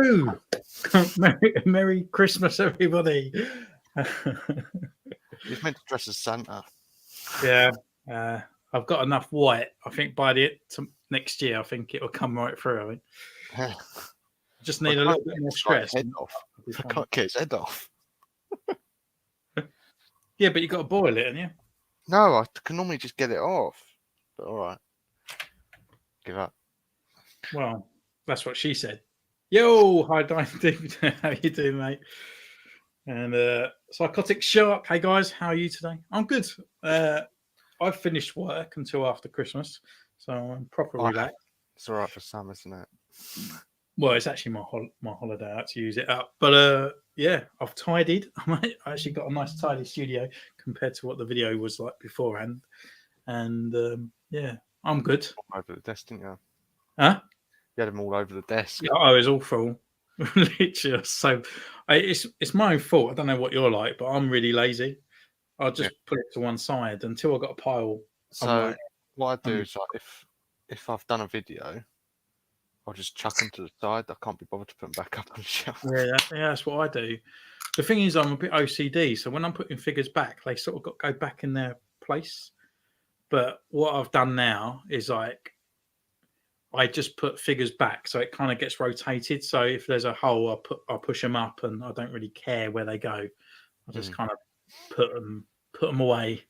Hello. Merry Christmas, everybody. You're meant to dress as Santa. Yeah. I've got enough white. I think by the next year, I think it'll come right through. I think. Yeah. Just need a little bit more stress. Head off. I can't get his head off. Yeah, but you got to boil it, haven't you? No, I can normally just get it off. But all right. Give up. Well, that's what she said. Yo, hi, David. How you doing, mate? And Psychotic Shark. Hey, guys. How are you today? I'm good. I've finished work until after Christmas, so I'm properly relaxed. It's all right for some, isn't it? Well, it's actually my holiday. I had to use it up. But yeah, I've tidied. I actually got a nice tidy studio compared to what the video was like beforehand. And yeah, I'm good. All over the desk, didn't you? Huh? You had them all over the desk. Yeah, I was all full. Literally. So it's my own fault. I don't know what you're like, but I'm really lazy. I'll just put it to one side until I've got a pile. So what I do is like if I've done a video, I'll just chuck them to the side. I can't be bothered to put them back up on the shelf. Yeah, that's what I do. The thing is, I'm a bit OCD, so when I'm putting figures back, they sort of got to go back in their place. But what I've done now is like I just put figures back, so it kind of gets rotated. So if there's a hole, I'll push them up, and I don't really care where they go. I just kind of put them away,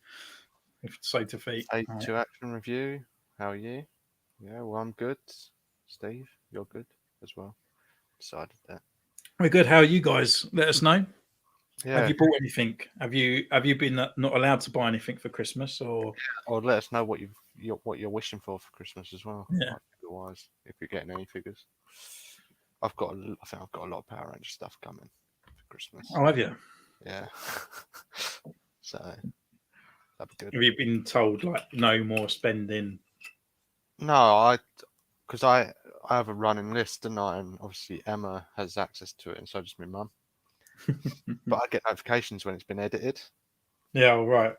if so to speak. To action review. How are you? Yeah, well, I'm good. Steve, you're good as well. Decided that. We're good. How are you guys? Let us know. Yeah. Have you bought anything? Have you been not allowed to buy anything for Christmas, or let us know what you're wishing for Christmas as well. Yeah. Otherwise, if you're getting any figures, I think I've got a lot of Power Ranger stuff coming for Christmas. Oh, have you? Yeah. So that'd be good. Have you been told like no more spending? No, because I have a running list, and obviously Emma has access to it, and so does my mum. But I get notifications when it's been edited. Yeah, all right.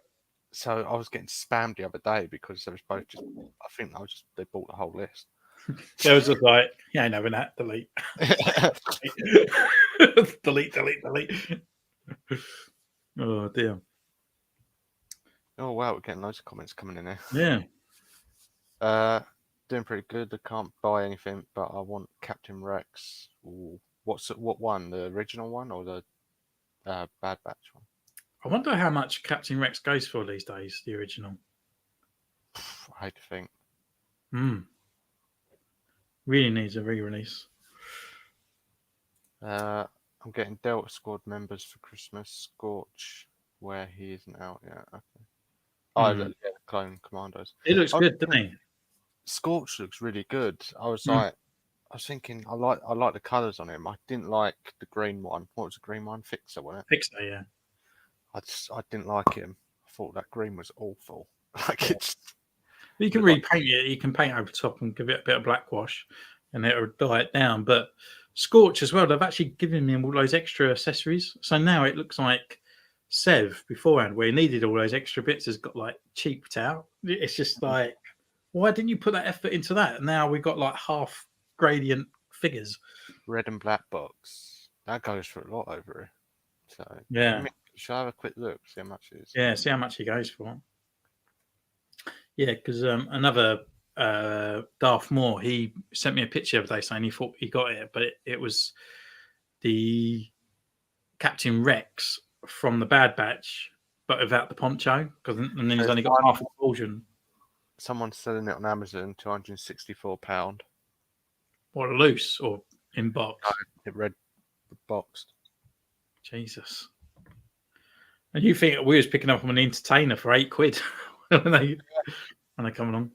So I was getting spammed the other day because they was both they bought the whole list. It was just like, yeah, ain't having that. Delete. delete. Oh dear. Oh wow, we're getting loads of comments coming in here. Yeah. Doing pretty good. I can't buy anything, but I want Captain Rex. Ooh. What one? The original one or the Bad Batch one? I wonder how much Captain Rex goes for these days. The original. I hate to think. Really needs a re-release. I'm getting Delta Squad members for Christmas. Scorch, where he isn't out yet. Okay. Oh, the Clone Commandos. It looks good, doesn't he? Scorch looks really good. I was thinking, I like the colours on him. I didn't like the green one. What was the green one? Fixer, wasn't it? Fixer, yeah. I didn't like him. I thought that green was awful. You can repaint it. You can paint over top and give it a bit of black wash, and it'll dye it down. But Scorch as well. They've actually given him all those extra accessories, so now it looks like Sev beforehand, where he needed all those extra bits, has got like cheaped out. It's just like, why didn't you put that effort into that? And now we've got like half gradient figures. Red and black box. That goes for a lot over it. So yeah. Shall I have a quick look? See how much it is. Yeah, see how much he goes for. Yeah, because another Darth Maul, he sent me a picture the other day saying he thought he got it, but it was the Captain Rex from the Bad Batch, but without the poncho, and then he's only got half a version. Someone's selling it on Amazon, £264. What, loose or in box? It read boxed. Jesus. And you think we was picking up on an entertainer for £8 when they come along?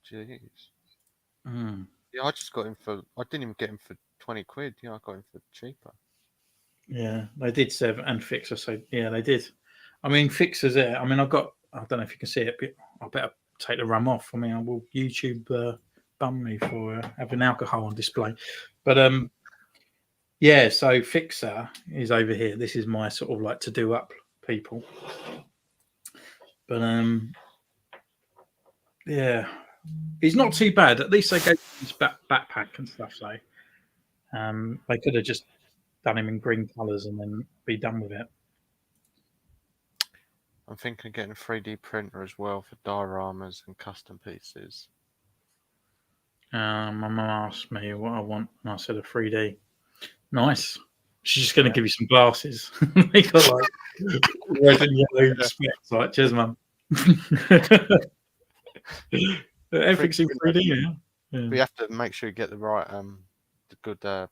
Jeez. Yeah, I just got him for. I didn't even get him for £20. Yeah, I got him for cheaper. Yeah, they did Sev and Fixer. So yeah, they did. I mean, Fixer's there. I mean, I don't know if you can see it, but I better take the rum off. I mean, I will YouTube bum me for having alcohol on display. But yeah, so Fixer is over here. This is my sort of like to do up people. But yeah, He's not too bad. At least they gave him his backpack and stuff. So they could have just done him in green colours and then be done with it. I'm thinking of getting a 3D printer as well for dioramas and custom pieces. My mum asked me what I want, and I said a 3D. Nice. She's just going to give you some glasses. They got like red and yellow specs. Like, cheers, mum. Everything's in 3D now. Yeah. We have to make sure you get the right, the good The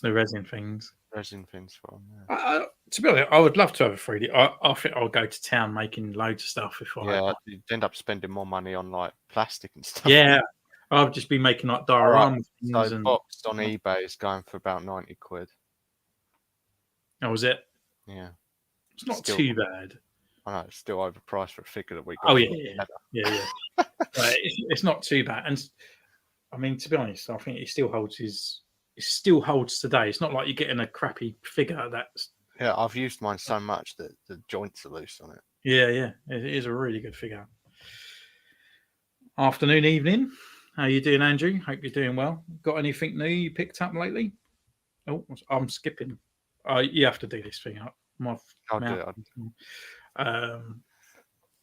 resin things. resin things for them. To be honest, I would love to have a 3D. I think I'll go to town making loads of stuff if I. You end up spending more money on like plastic and stuff. Yeah, I'll just be making like diorama things. So boxed on eBay is going for about 90 quid. Oh, was it? Yeah. It's not too bad. I know, it's still overpriced for a figure that we got. Oh, yeah. But it's not too bad. And I mean, to be honest, I think it still holds today. It's not like you're getting a crappy figure that's... Yeah, I've used mine so much that the joints are loose on it. Yeah. It is a really good figure. Afternoon, evening. How you doing, Andrew? Hope you're doing well. Got anything new you picked up lately? Oh, I'm skipping. You have to do this thing up. I'll do it.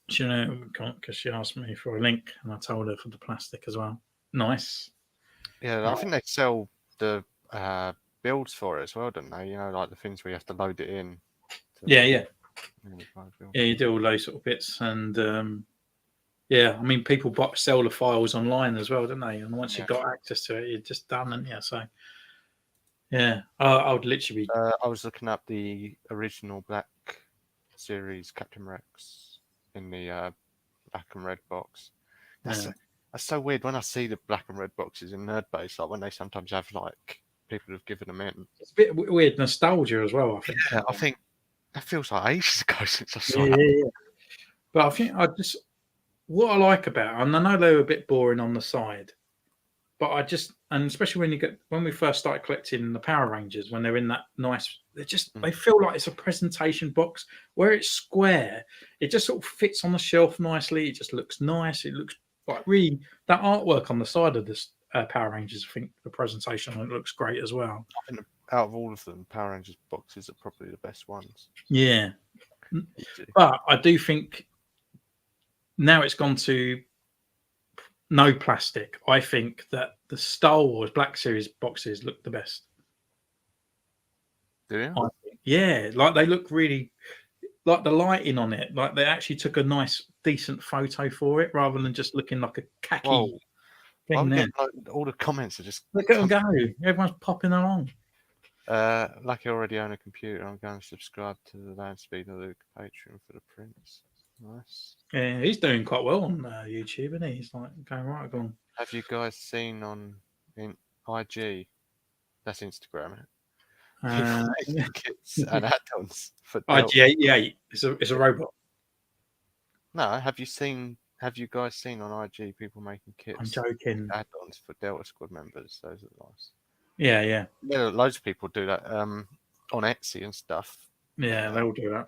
You know, because she asked me for a link, and I told her for the plastic as well. Nice. Yeah, I think they sell the builds for it as well, don't they? You know, like the things where you have to load it in. Yeah, you do all those sort of bits, and I mean, people sell the files online as well, don't they? And once you've got access to it, you're just done, aren't you? So, yeah, I would literally. I was looking up the original Black Series Captain Rex in the black and red box. That's so weird when I see the black and red boxes in Nerdbase, like when they sometimes have like people who've given them in. It's a bit weird nostalgia as well, I think. Yeah, I think that feels like ages ago since I saw that. Yeah. But I think what I like about it, and I know they were a bit boring on the side, but and especially when we first started collecting the Power Rangers, when they're in that nice, they feel like it's a presentation box where it's square. It just sort of fits on the shelf nicely. It just looks nice. It looks like really that artwork on the side of this Power Rangers. I think the presentation it looks great as well. I think out of all of them, Power Rangers boxes are probably the best ones. Yeah, but I do think now it's gone to no plastic. I think that the Star Wars Black Series boxes look the best. Do you? Yeah, like they look really, like the lighting on it, like they actually took a nice, decent photo for it rather than just looking like a khaki thing. There. All the comments are just look at them go. Everyone's popping along. Like I already own a computer, I'm going to subscribe to the Landspeeder Luke Patreon for the prints. Nice. Yeah, he's doing quite well on YouTube, isn't he? He's like going right on. Have you guys seen in IG? That's Instagram, isn't it? Kits and add-ons for IG88. It's a robot. No, have you guys seen on IG people making kits? I'm joking. Add-ons for Delta Squad members. Those are nice. Yeah. Yeah, loads of people do that on Etsy and stuff. Yeah, they all do that.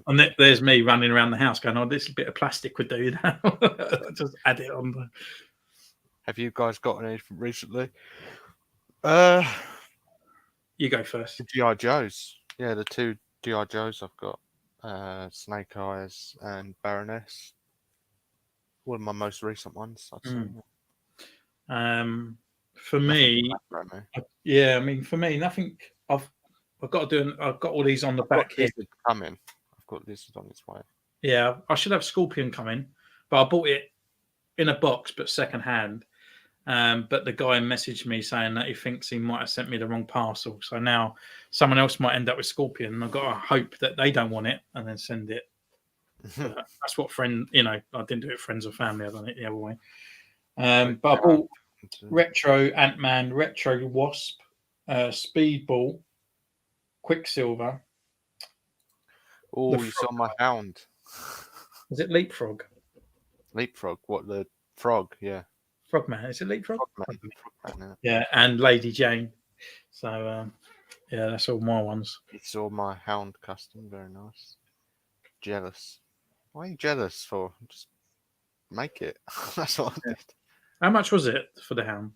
And there's me running around the house going, "Oh, this bit of plastic would do that." Just add it on. Have you guys got anything recently? You go first. G.I. Joes. Yeah, the two G.I. Joes I've got. Snake Eyes and Baroness. One of my most recent ones, I'd say. For me, I mean, for me, nothing. I've got to do. I've got all these on the back here. Coming. I've got this on its way. Yeah, I should have Scorpion coming, but I bought it in a box, but second hand. But the guy messaged me saying that he thinks he might have sent me the wrong parcel. So now someone else might end up with Scorpion. And I've got to hope that they don't want it and then send it. That's what I didn't do it friends or family. I done it the other way. But I bought Retro Ant-Man, Retro Wasp, Speedball, Quicksilver. Oh, you saw my hound. Is it Leapfrog? Leapfrog? What, the frog? Yeah. Frogman. Is it Leapfrog? Frogman, yeah, and Lady Jane. So, that's all my ones. You saw my hound custom. Very nice. Jealous. Why are you jealous for? make it. That's what I did. How much was it for the helm?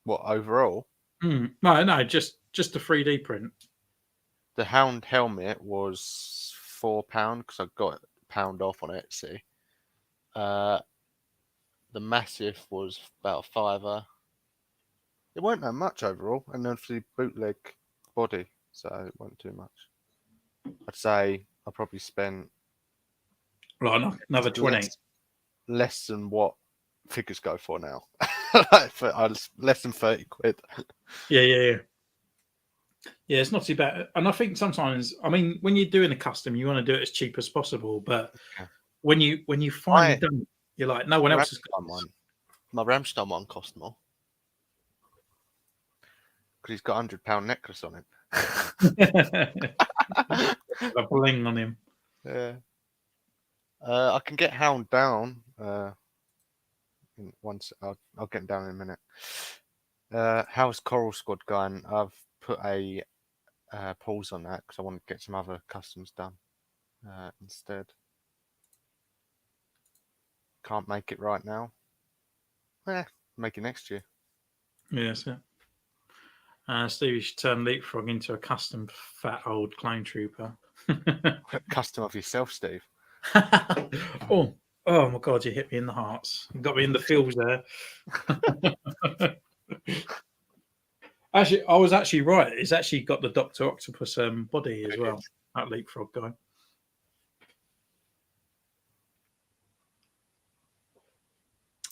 What overall? No, just the 3D print. The Hound helmet was £4 because I got £1 off on Etsy. The Massive was about £5. It weren't that much overall, and then for the bootleg body, so it wasn't too much. I'd say I probably spent Right, another 20. Less than what figures go for now. Less than 30 quid. Yeah, it's not too bad. And I think sometimes, I mean, when you're doing a custom, you want to do it as cheap as possible. But when you finally done it, you're like, no one else has got this. My Ramstein one cost more because he's got £100 necklace on him. A bling on him. Yeah. I can get Hound down. Once I'll get him down in a minute. How's Coral Squad going? I've put a pause on that because I want to get some other customs done instead. Can't make it right now. Make it next year. Yes, yeah. Steve, you should turn Leapfrog into a custom fat old clone trooper. Custom of yourself, Steve. Oh my God, you hit me in the hearts. You got me in the feels there. Actually, I was actually right. It's actually got the Dr. Octopus body as well, that Leapfrog guy.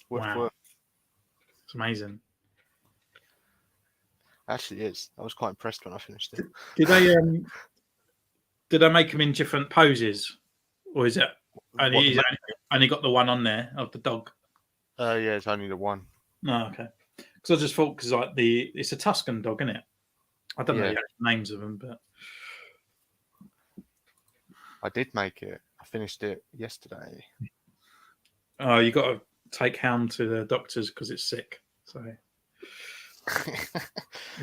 Wow. It's amazing. Actually, it is. I was quite impressed when I finished it. Did they make them in different poses? Or is it only got the one on there of the dog? Yeah, it's only the one. Oh, okay. Because I just thought, it's a Tuscan dog, isn't it? I don't know the actual names of them, but I did make it. I finished it yesterday. Oh, you got to take Hound to the doctors because it's sick. So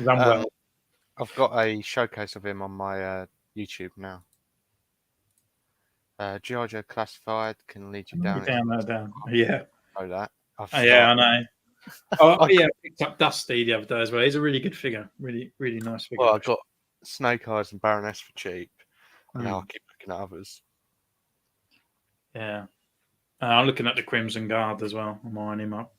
I've got a showcase of him on my YouTube now. Giorgio Classified can lead you down. Down. Yeah. I know that. I know. I picked up Dusty the other day as well. He's a really good figure. Really, really nice figure. Well, I got Snake Eyes and Baroness for cheap. And now I keep looking at others. Yeah. I'm looking at the Crimson Guard as well. I'm eyeing him up.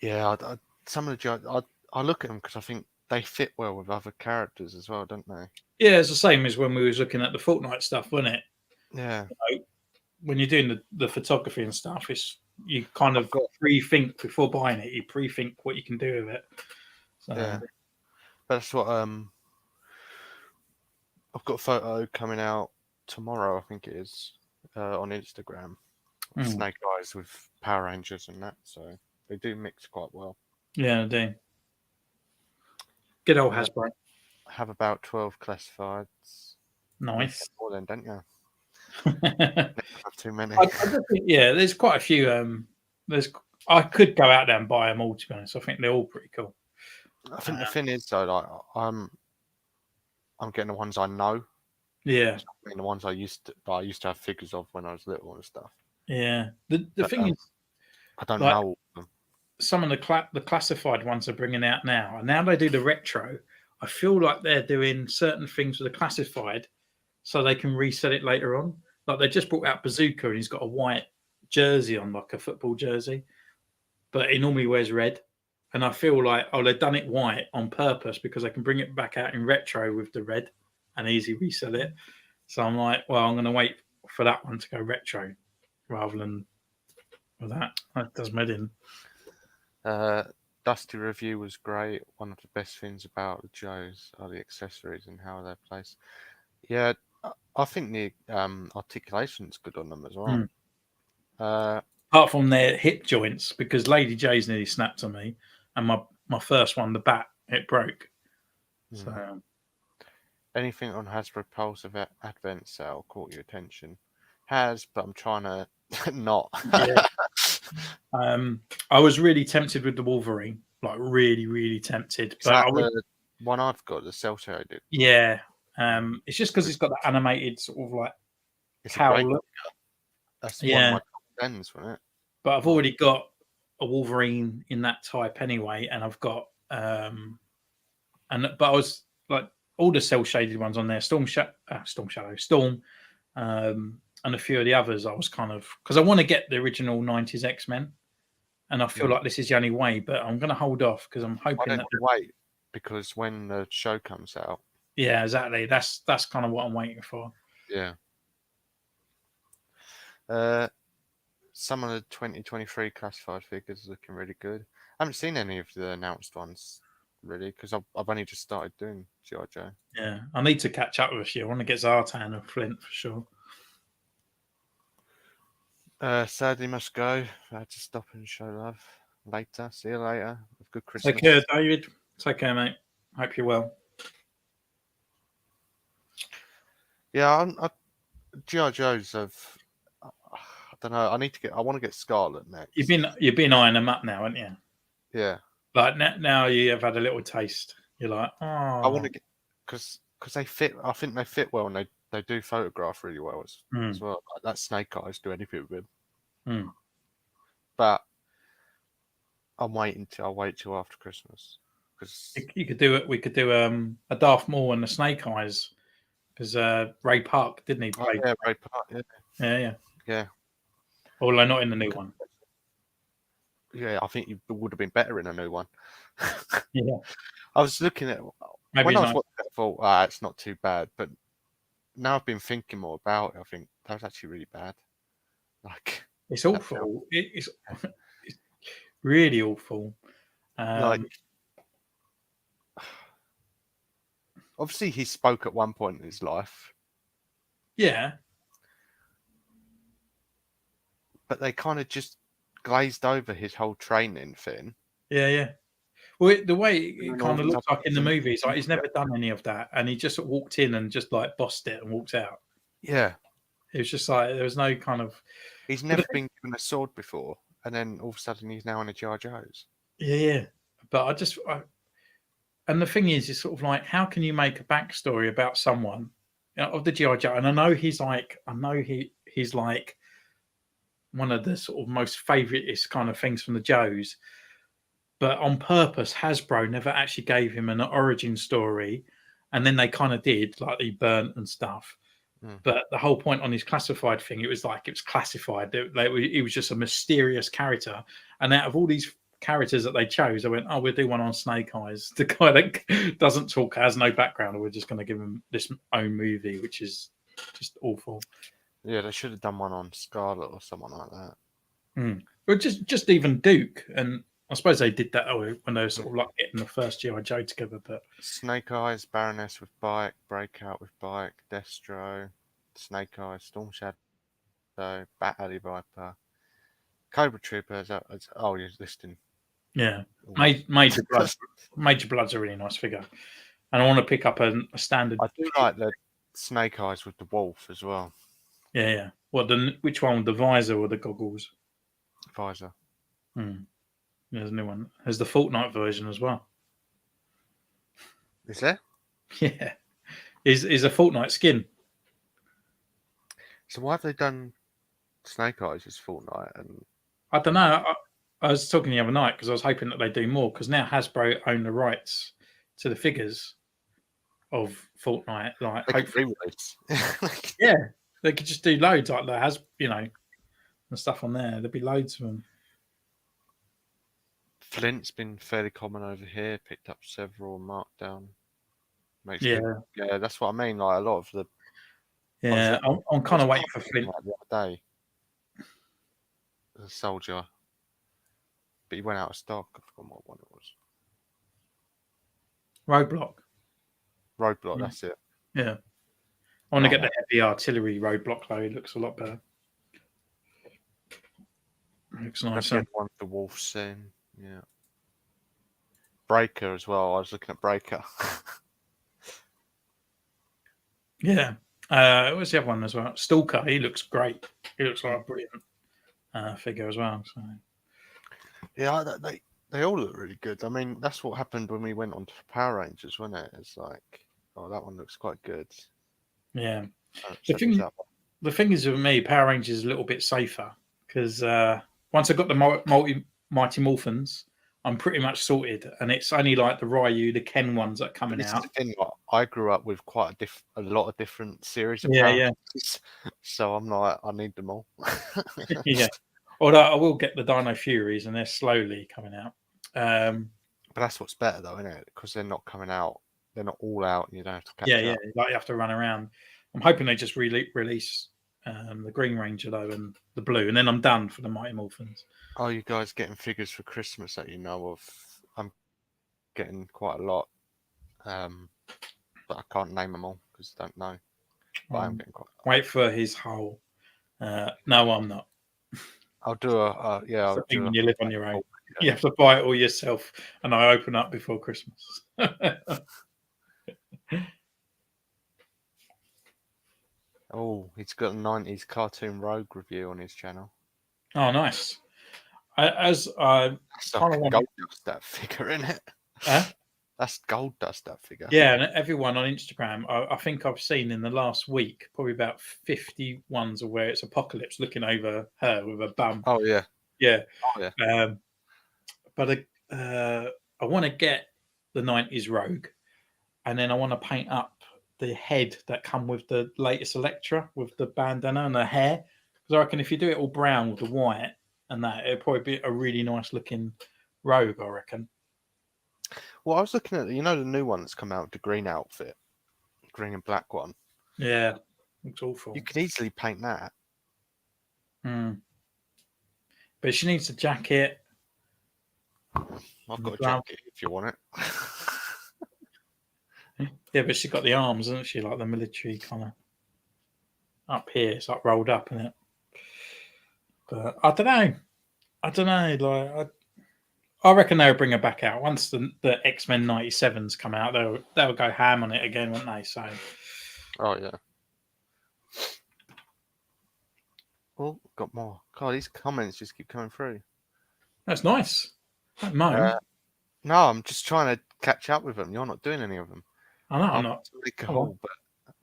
Yeah, some of the I look at them because I think they fit well with other characters as well, don't they? Yeah, it's the same as when we was looking at the Fortnite stuff, wasn't it? Yeah. When you're doing the photography and stuff, you kind of pre-think before buying it. You pre-think what you can do with it. So, yeah, that's what I've got a photo coming out tomorrow, I think it is, on Instagram. Snake Eyes with Power Rangers and that, so they do mix quite well. Yeah, they do. Good old Hasbro. Have about 12 classifieds. Nice. More than, don't you? Have too many. I think, there's quite a few. I could go out there and buy them all. To be honest, I think they're all pretty cool. I think the thing is though, like I'm getting the ones I know. Yeah. I mean, the ones I used to have figures of when I was little and stuff. Yeah. The thing is, I don't know all of them. Some of the classified ones are bringing out now, and now they do the retro. I feel like they're doing certain things with the classified, so they can resell it later on. Like they just brought out Bazooka, and he's got a white jersey on, like a football jersey, but he normally wears red. And I feel like, they've done it white on purpose because they can bring it back out in retro with the red and easy resell it. So I'm like, well, I'm going to wait for that one to go retro rather than with that. That does me in. Dusty review was great. One of the best things about the Joes are the accessories and how they're placed. Yeah, I think the articulation's good on them as well. Apart from their hip joints, because Lady J's nearly snapped on me, and my first one, the bat, it broke. So, anything on Hasbro Pulse of Advent sale caught your attention? But I'm trying to not. Yeah. I was really tempted with the Wolverine, like really, really tempted. But the one I've got, the cell shaded. Yeah. It's just because it's got that animated sort of like cowl look. That's one of Yeah, my top tens, wasn't it? but I've Oh, already got a Wolverine in that type anyway, and I've got but I was like all the cell shaded ones on there, Storm, and a few of the others. I was kind of because I want to get the original '90s X-Men, and I feel like this is the only way. But I'm going to hold off because I'm I hoping don't that. wait because when the show comes out, Yeah, exactly. That's kind of what I'm waiting for. yeah. Some of the 2023 classified figures are looking really good. I haven't seen any of the announced ones really because I've only just started doing G.I. Joe. Yeah, I need to catch up with you. I want to get Zartan and Flint for sure. Sadly must go. I had to stop and show love. Later. See you later. Have a good Christmas. Take care, David. Take care, mate. Hope you're well. Yeah, G.I. Joe's have. I don't know. I want to get Scarlet next. You've been eyeing them up now, haven't you? Yeah. Like now you have had a little taste. You're like, oh, I want to get because they fit. I think they fit well, and they do photograph really well as well. Like that Snake Eyes do anything with him. But I'll wait till after Christmas because you could do it. We could do a Darth Maul and the Snake Eyes because Ray Park didn't he play? yeah, Ray Park, yeah. Although not in the new one. Yeah, I think it would have been better in a new one. Yeah, I was looking at maybe when I was not. watching it, I thought, it's not too bad. But now I've been thinking more about it. I think that was actually really bad. Like It's awful. It's really awful. like obviously he spoke at one point in his life. Yeah. But they kind of just glazed over his whole training thing. Yeah. Well, the way it kind of all looks like in the movies, like he's never done any of that, and he just walked in and just like bossed it and walked out. Yeah. It was just like there was no kind of. He's never been given a sword before, and then all of a sudden he's now in a G.I. Joe's. Yeah. But and the thing is, it's sort of like, how can you make a backstory about someone of the G.I. Joe? And I know he's like one of the sort of most favouriteest kind of things from the Joes. But on purpose, Hasbro never actually gave him an origin story, and then they kind of did, like he burnt and stuff. But the whole point on his classified thing, it was classified. He was just a mysterious character, and out of all these characters that they chose, I went, "Oh, we'll do one on Snake Eyes, the guy that doesn't talk, has no background, and we're just going to give him this own movie, which is just awful." Yeah, they should have done one on Scarlet or someone like that. Or just even Duke, and I suppose they did that when they were sort of like getting the first G.I. Joe together. But Snake Eyes, Baroness with bike, Breakout with bike, Destro, Snake Eyes, Storm Shadow, Bat Alley Viper, Cobra Troopers. Oh, you're listing. Yeah, Major Blood's a really nice figure, and I want to pick up a standard. I do like the Snake Eyes with the wolf as well. Yeah. Which one? The visor or the goggles? Visor. There's a new one. There's the Fortnite version as well. Is there? Yeah, is a Fortnite skin. So why have they done Snake Eyes as Fortnite? And I don't know. I was talking the other night because I was hoping that they do more because now Hasbro own the rights to the figures of Fortnite. Like, hopefully, yeah, they could just do loads like there has, and stuff on there. There'd be loads of them. Flint's been fairly common over here. Picked up several markdown. Yeah, that's what I mean. Like a lot of the. Yeah, I'm kind of waiting for Flint. The other day, a soldier, but he went out of stock. I forgot what one it was. Roadblock, that's it. Yeah, I want to get the heavy artillery roadblock though. It looks a lot better. It looks nice. That's one the wolf scene. Yeah. Breaker as well. I was looking at Breaker. Yeah. What's the other one as well? Stalker. He looks great. He looks like a brilliant figure as well. So. Yeah, they all look really good. I mean, that's what happened when we went on to Power Rangers, wasn't it? It's like, oh, that one looks quite good. Yeah. The thing the thing is with me, Power Rangers is a little bit safer because once I got the Mighty Morphins, I'm pretty much sorted, and it's only like the Ryu, the Ken ones that are coming This is out. the thing. Like, I grew up with quite a lot of different series of Yeah, Power yeah, Rangers, so I'm like, I need them all. yeah. Although I will get the Dino Furies, and they're slowly coming out. But that's what's better, though, isn't it? Because they're not coming out. They're not all out, and you don't have to catch Yeah, up. like you have to run around. I'm hoping they just release the Green Ranger though and the blue, and then I'm done for the Mighty Morphins. Oh, you guys getting figures for Christmas that you know of? I'm getting quite a lot, but I can't name them all because I don't know. But I'm getting quite. Wait for his whole. No, I'm not. I'll do a yeah. It's I'll the thing do when a you live on your own. haul. You have to buy it all yourself, and I open up before Christmas. Oh, he's got a 90s cartoon Rogue review on his channel. Oh, nice. As I That's kind of like want gold dust, that figure, isn't it? That's gold dust, that figure. yeah, and everyone on Instagram, I think I've seen in the last week probably about 50 ones of where it's Apocalypse looking over her with a bum. Oh yeah. Yeah. Oh yeah. But I want to get the 90s Rogue, and then I want to paint up the head that come with the latest Electra with the bandana and the hair. Because I reckon if you do it all brown with the white and that, it'd probably be a really nice looking Rogue, I reckon. Well, I was looking at the new one that's come out, the green outfit, green and black one. Yeah, looks awful. You could easily paint that. But she needs a jacket. I've got a jacket if you want it. Yeah, but she's got the arms, isn't she? Like the military kind of up here. It's like rolled up, isn't it? But I don't know. Like I reckon they'll bring her back out once the X-Men 97s come out. They'll go ham on it again, won't they? So. Oh yeah. Oh, got more. God, these comments just keep coming through. That's nice. No, I'm just trying to catch up with them. You're not doing any of them. I know I'm not. Make a haul, but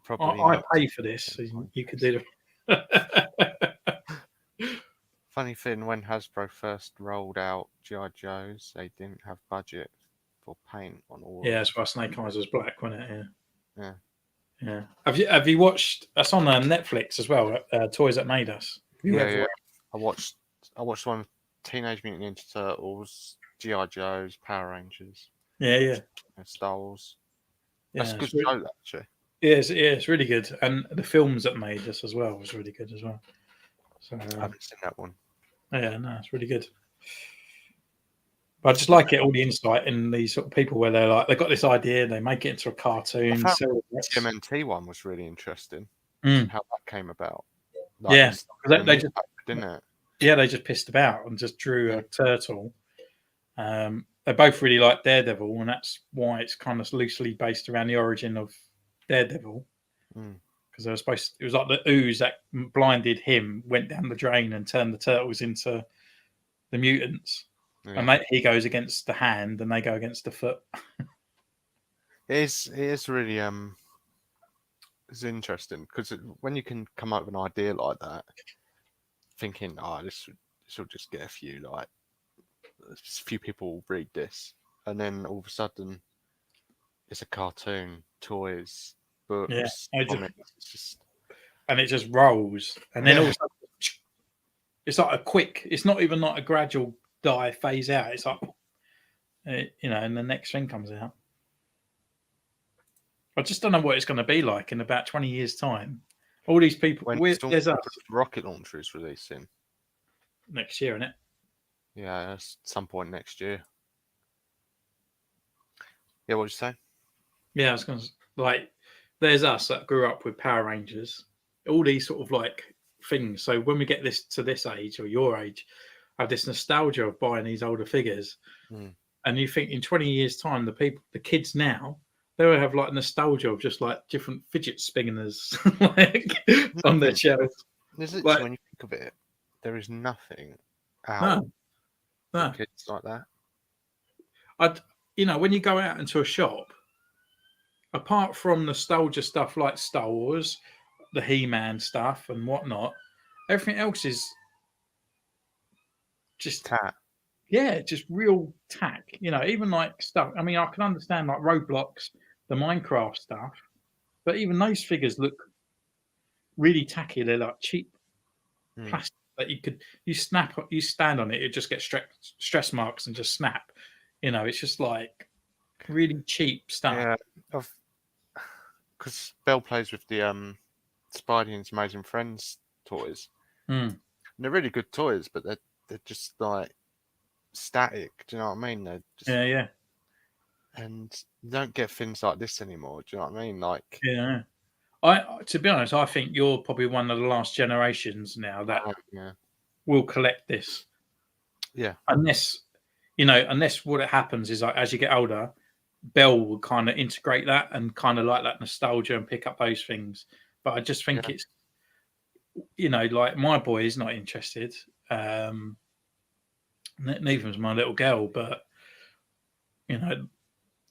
probably I not. pay for this, so you could do it. Funny thing, when Hasbro first rolled out G.I. Joes, they didn't have budget for paint on all. Yeah, that's why Snake Eyes was black, wasn't it? Yeah. Have you watched? That's on Netflix as well. Toys That Made Us. Yeah. I watched one with Teenage Mutant Ninja Turtles, G.I. Joes, Power Rangers. Yeah. And Star Wars. Yeah, that's a good show, actually. Yeah, it's really good, and the films that made us as well was really good as well. So I haven't seen that one. Yeah, no, it's really good. But I just like it, all the insight in these sort of people where they're like, they've got this idea, they make it into a cartoon. The TMNT one was really interesting. How that came about. They just didn't it? Yeah, they just pissed about and just drew a turtle. They both really like Daredevil, and that's why it's kind of loosely based around the origin of Daredevil. Because it was like the ooze that blinded him went down the drain and turned the turtles into the mutants. Yeah. And he goes against the hand, and they go against the foot. It is really it's interesting because when you can come up with an idea like that, thinking, this will just get a few people will read this, and then all of a sudden, it's a cartoon, toys, books, comics. And it just rolls, and then all of a sudden, it's like a quick. It's not even like a gradual phase out. It's like, and the next thing comes out. I just don't know what it's going to be like in about 20 years' time. All these people. There's us. Rocket launcher is releasing next year, isn't it? Yeah, at some point next year. Yeah, what did you say? Yeah, I was going to there's us that grew up with Power Rangers. All these sort of things. So when we get to this age or your age, I have this nostalgia of buying these older figures, and you think in 20 years' time, the kids now, they will have nostalgia of just different fidget spinners on their shelves. There's literally, when you think of it, there is nothing out for kids like that. When you go out into a shop, apart from nostalgia stuff like Star Wars, the He-Man stuff and whatnot. Everything else is just Tat. yeah, just real tack. You know, even like stuff. I mean, I can understand like Roblox, the Minecraft stuff, but even those figures look really tacky. They're like cheap plastic that you stand on it, it just gets stress marks and just snap. You know, it's just like really cheap stuff. Yeah, because Belle plays with the Spidey and His Amazing Friends toys. Mm. And they're really good toys, but they're just like static. Do you know what I mean? They're just, Yeah. and you don't get things like this anymore. Do you know what I mean? Like, Yeah. To be honest, I think you're probably one of the last generations now that yeah, will collect this. yeah, Unless what happens is like as you get older, Bell will kind of integrate that and kind of like that nostalgia and pick up those things. But I just think it's, like my boy is not interested. Neither is my little girl, but you know,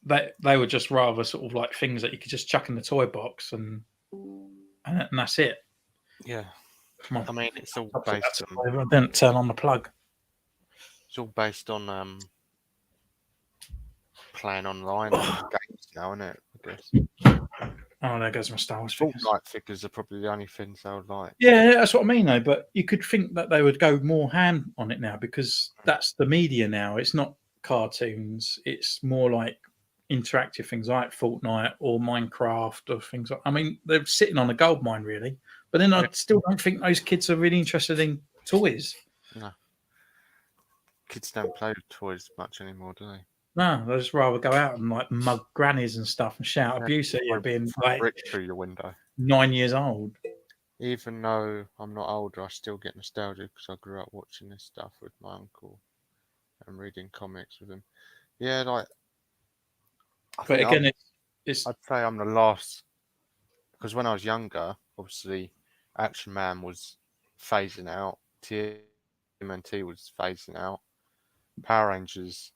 they would just rather sort of like things that you could just chuck in the toy box and that's it. yeah. My, I mean, it's all I based on. I didn't turn on the plug. It's all based on playing online and games now, isn't it? I guess. Oh, there goes my Star Wars figures. Fortnite figures are probably the only things I would like. Yeah, that's what I mean, though. But you could think that they would go more ham on it now because that's the media now. It's not cartoons. It's more like interactive things like Fortnite or Minecraft or things like. I mean, they're sitting on a gold mine, really. But then I still don't think those kids are really interested in toys. No. Kids don't play with toys much anymore, do they? No, they just rather go out and like mug grannies and stuff and shout abuse at you being like brick through your window. 9 years old. Even though I'm not older, I still get nostalgia because I grew up watching this stuff with my uncle and reading comics with him. Yeah, like. But again, I'd say I'm the last because when I was younger, obviously, Action Man was phasing out, TMNT was phasing out, Power Rangers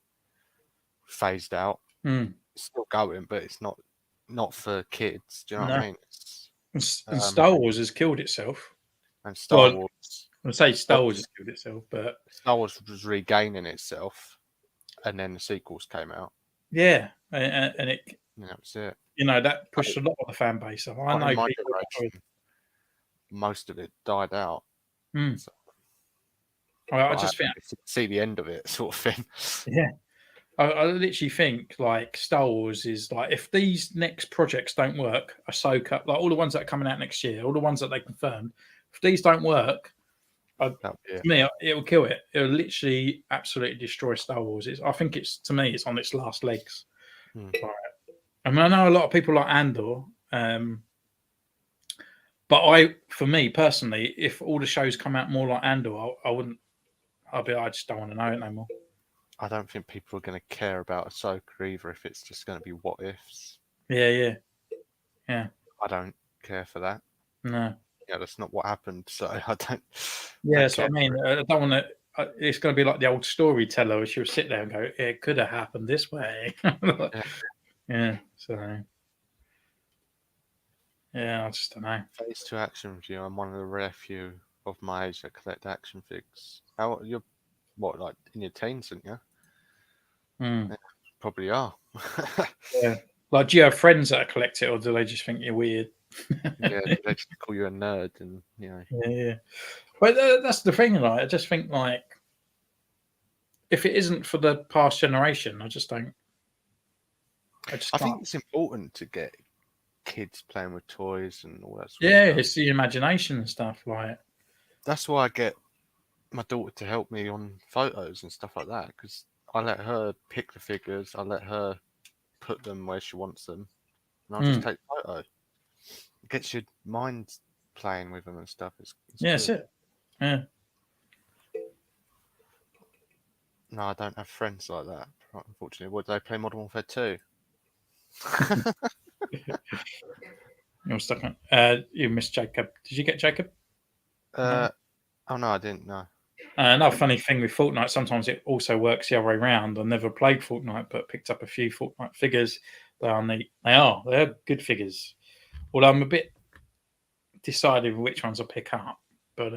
phased out. Mm. It's still going, but it's not for kids. Do you know what I mean? And Star Wars has killed itself. And Star Wars. I say Star Wars has killed itself, but Star Wars was regaining itself, and then the sequels came out. Yeah, and it. And that was it. You know, that pushed a lot of the fan base up. I know my people. generation, most of it died out. Mm. So, I just think see the end of it, sort of thing. Yeah, I literally think like Star Wars is like if these next projects don't work, Ahsoka, like all the ones that are coming out next year, all the ones that they confirmed, if these don't work, to me it will kill it. It will literally absolutely destroy Star Wars. I think it's on its last legs. Right. I mean, I know a lot of people like Andor, but for me personally, if all the shows come out more like Andor, I wouldn't. I just don't want to know it no more. I don't think people are going to care about Ahsoka either if it's just going to be what ifs. Yeah. I don't care for that. No. Yeah, that's not what happened. So I don't. Yeah, that's what I mean. I don't want to. It's going to be like the old storyteller, where she'll sit there and go, "It could have happened this way." Yeah. So. Yeah, I just don't know. Phase 2 action review. I'm one of the rare few of my age that collect action figures. You're what, like in your teens, aren't you? Mm. Yeah, probably are. Yeah. Like, do you have friends that collect it, or do they just think you're weird? Yeah, they just call you a nerd, and you know. Yeah. But that's the thing, like I just think like if it isn't for the past generation, I just don't. I think it's important to get kids playing with toys and all that. It's the imagination and stuff. Like that's why I get my daughter to help me on photos and stuff like that because I let her pick the figures, I let her put them where she wants them, and I'll just take the photo. It gets your mind playing with them and stuff. It's that's it. Yeah. No, I don't have friends like that. Unfortunately, would they play Modern Warfare 2? You're stuck on. You missed Jacob. Did you get Jacob? No. Oh no, I didn't. No. Another funny thing with Fortnite, sometimes it also works the other way around. I never played Fortnite, but picked up a few Fortnite figures. They are neat. They are good figures. Although I'm a bit deciding which ones I pick up. But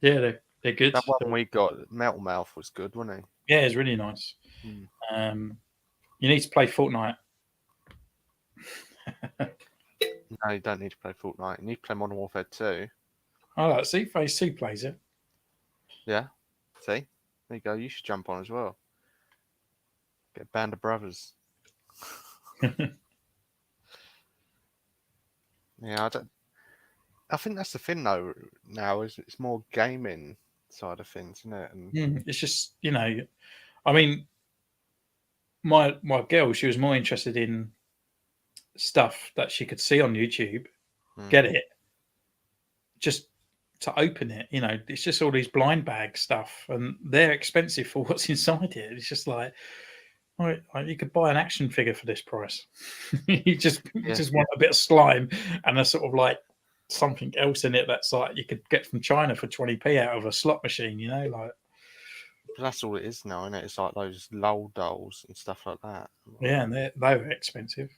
yeah, they're good. That one we got, Metal Mouth, was good, wasn't Yeah, it's really nice. he? You need to play Fortnite. No, you don't need to play Fortnite. You need to play Modern Warfare 2. Oh, like, see, Phase 2 plays it. Yeah. See? There you go. You should jump on as well. Get a band of brothers. Yeah, I think that's the thing though. Now is it's more gaming side of things, isn't it? And It's just, I mean, my girl, she was more interested in stuff that she could see on YouTube, get it, just to open it. It's just all these blind bag stuff, and they're expensive for what's inside it. It's just like, all right, you could buy an action figure for this price. you just want a bit of slime and a sort of like something else in it that's like you could get from China for 20p out of a slot machine, like. But that's all it is now, isn't it? It's like those LOL dolls and stuff like that. Yeah, and they were expensive.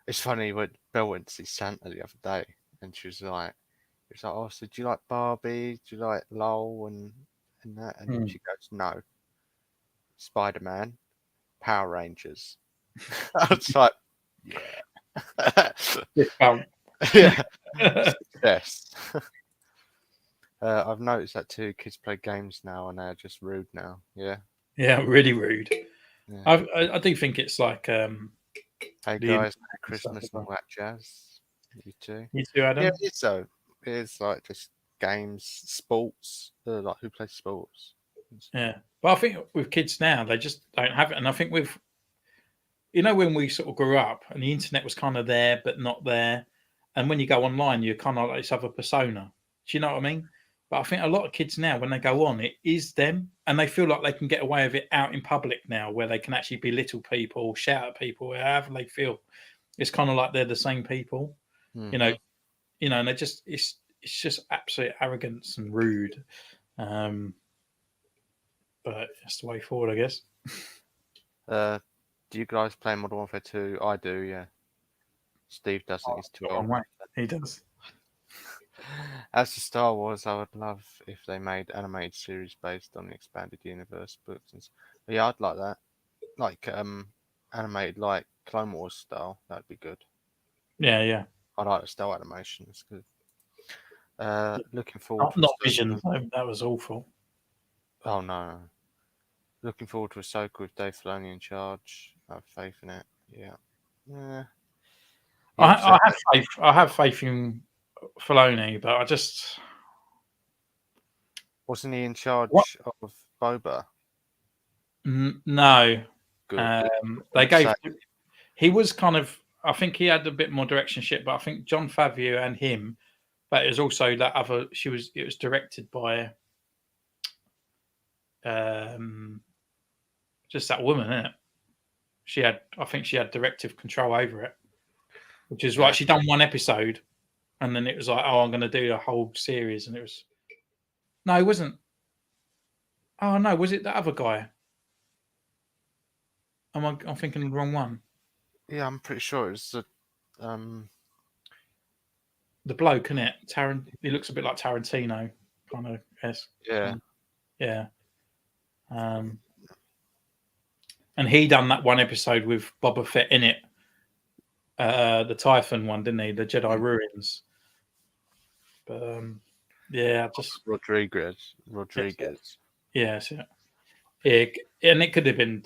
It's funny when Belle went to see Santa the other day, and she was like, "Oh, so do you like Barbie? Do you like LOL and that?" And she goes, "No, Spider-Man, Power Rangers." I was like, "Yeah, yeah, success." I've noticed that too. Kids play games now, and they're just rude now. Yeah. Yeah, really rude. Yeah. I do think it's like hey guys, Merry Christmas and all that jazz. You too. You too, Adam. Yeah, it's so. It's like just games, sports. Like who plays sports? Yeah, but I think with kids now, they just don't have it. And I think with, when we sort of grew up and the internet was kind of there but not there, and when you go online, you're kind of like this other persona. Do you know what I mean? But I think a lot of kids now, when they go on, it is them, and they feel like they can get away with it out in public now, where they can actually belittle people, shout at people, however they feel. It's kind of like they're the same people, and they just it's just absolute arrogance and rude. But it's the way forward, I guess. Do you guys play Modern Warfare 2? I do, yeah. Steve doesn't. He's too old. He does. As for Star Wars, I would love if they made animated series based on the expanded universe books. Yeah, I'd like that. Like animated, like Clone Wars style. That'd be good. Yeah. I like the style animation. It's good. Looking forward. Not Vision. That was awful. Oh no. Looking forward to Ahsoka with Dave Filoni in charge. I have faith in it. Yeah. I have faith. I have faith in Filoni, but I just wasn't he in charge of Boba? No. Good. They gave. He was kind of. I think he had a bit more direction shit, but I think John Favreau and him. But it was also that other. It was directed by. Just that woman, isn't it? I think she had directive control over it, which is right. She done one episode, and then it was like, oh, I'm going to do a whole series, and it was. No, it wasn't. Oh no, was it the other guy? I'm thinking of the wrong one. Yeah, I'm pretty sure it's the bloke, isn't it? He looks a bit like Tarantino, kind of. Yes. Yeah. And he done that one episode with Boba Fett in it, the Typhon one, didn't he? The Jedi Ruins. But just Rodriguez. Yes, yeah, and it could have been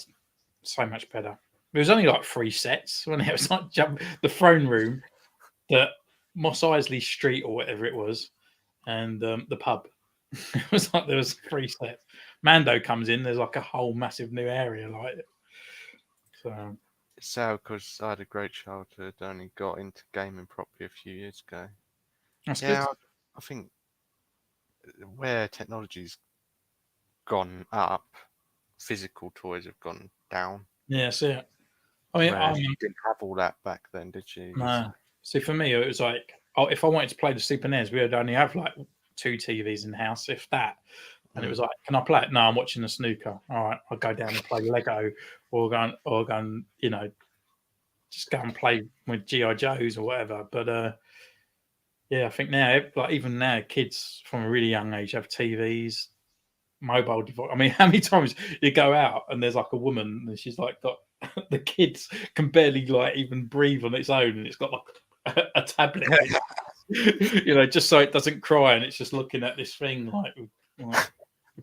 so much better. It was only like 3 sets when it was like the throne room, the Mos Eisley Street or whatever it was, and the pub. It was like there was 3 sets. Mando comes in. There's like a whole massive new area, like. So it's sad because I had a great childhood. I only got into gaming properly a few years ago. That's good. I think where technology's gone up, physical toys have gone down. Yeah, see it. I mean, you didn't have all that back then, did you? No. See, for me, it was like, if I wanted to play the Super NES, we would only have like 2 TVs in the house, if that. And it was like, can I play it? No, I'm watching the snooker. All right, I'll go down and play Lego, or go and just go and play with GI Joes or whatever. But Yeah, I think now, like even now, kids from a really young age have TVs, mobile device. I mean, how many times you go out and there's like a woman and she's like got the kids can barely like even breathe on its own, and it's got like a tablet, just so it doesn't cry, and it's just looking at this thing like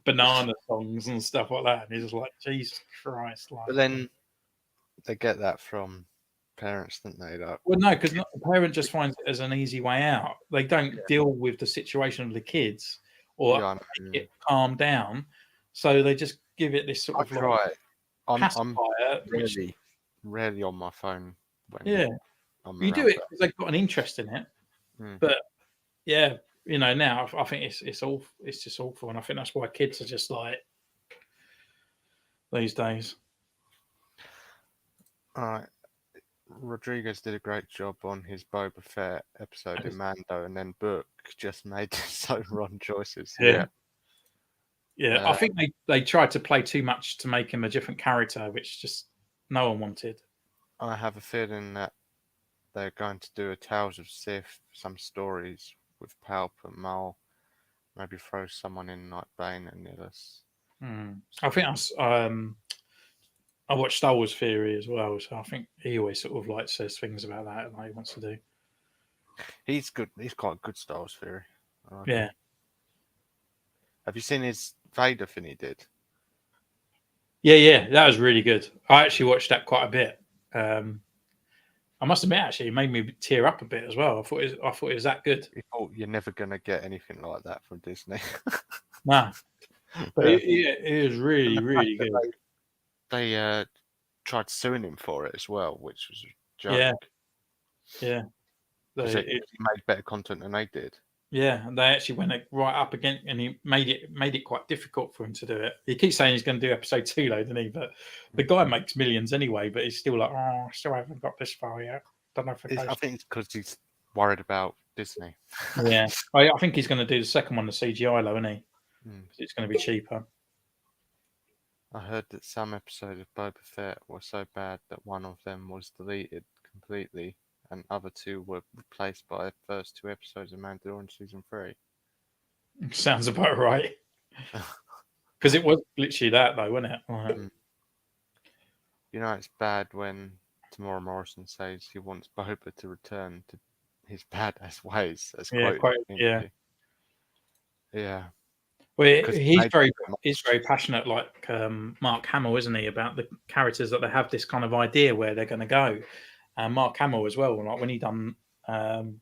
banana songs and stuff like that, and it's just like Jesus Christ, like. But then they get that from parents, don't they? Like, Well, no, because the parent just finds it as an easy way out. They don't deal with the situation of the kids or yeah, I make mean, it calm down, so they just give it this sort I of like try. I'm pacifier. Which, rarely on my phone when yeah, I'm you do around it them. because they've got an interest in it. Mm. But yeah, now I think it's just awful, and I think that's why kids are just like these days. All right. Rodriguez did a great job on his Boba Fett episode in Mando, and then Book just made so wrong choices. Yeah. Yeah. I think they tried to play too much to make him a different character, which just no one wanted. I have a feeling that they're going to do a Tales of Sith, some stories with Palp and Maul. Maybe throw someone in like Bane and Nihilus. I think that's I watched Star Wars Theory as well, so I think he always sort of like says things about that and what he wants to do. He's good. He's quite a good Star Wars theory. I like Yeah, him. Have you seen his Vader thing he did? yeah, that was really good. I actually watched that quite a bit. I must admit, actually, it made me tear up a bit as well. I thought it was that good. You thought you're never gonna get anything like that from Disney. Nah, but Yeah. it was really, really good. They tried suing him for it as well, which was a Yeah, joke. yeah, Because they, he made better content than they did. yeah. And they actually went right up again, and he made it quite difficult for him to do it. He keeps saying he's going to do episode 2, though, doesn't he? But the guy makes millions anyway. But he's still like, oh, I still haven't got this far yet. Don't know if I think it's because he's worried about Disney. Yeah, I think he's going to do the second one, the CGI, though, isn't he? Mm. Because it's going to be cheaper. I heard that some episodes of Boba Fett were so bad that one of them was deleted completely, and other two were replaced by the first 2 episodes of Mandalorian season 3. Sounds about right. Because it was literally that, though, wasn't it? Like, You know, it's bad when Tamora Morrison says he wants Boba to return to his badass ways, as yeah, quoted. quite. in the Yeah. interview. Yeah. Well, 'Cause he's maybe very passionate, like Mark Hamill, isn't he, about the characters that they have this kind of idea where they're going to go. And Mark Hamill as well. Like when he done